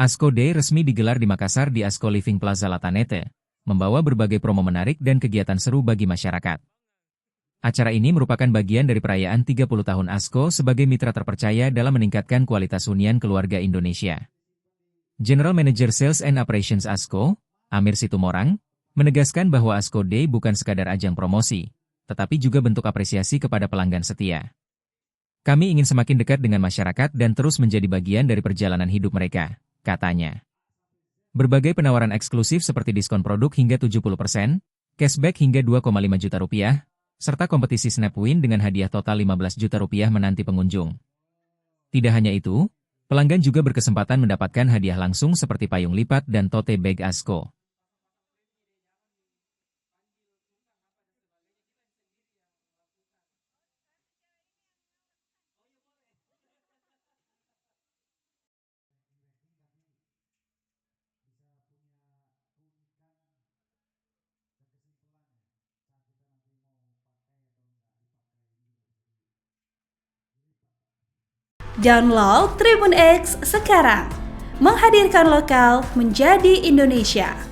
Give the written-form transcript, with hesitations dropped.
ASCO Day resmi digelar di Makassar di ASCO Living Plaza Latanete, membawa berbagai promo menarik dan kegiatan seru bagi masyarakat. Acara ini merupakan bagian dari perayaan 30 tahun ASCO sebagai mitra terpercaya dalam meningkatkan kualitas hunian keluarga Indonesia. General Manager Sales and Operations ASCO, Amir Situmorang, menegaskan bahwa ASCO Day bukan sekadar ajang promosi, tetapi juga bentuk apresiasi kepada pelanggan setia. Kami ingin semakin dekat dengan masyarakat dan terus menjadi bagian dari perjalanan hidup mereka, katanya. Berbagai penawaran eksklusif seperti diskon produk hingga 70%, cashback hingga 2,5 juta rupiah, serta kompetisi Snapwin dengan hadiah total 15 juta rupiah menanti pengunjung. Tidak hanya itu, pelanggan juga berkesempatan mendapatkan hadiah langsung seperti payung lipat dan tote bag ASCO. Download Tribun X sekarang, menghadirkan lokal menjadi Indonesia.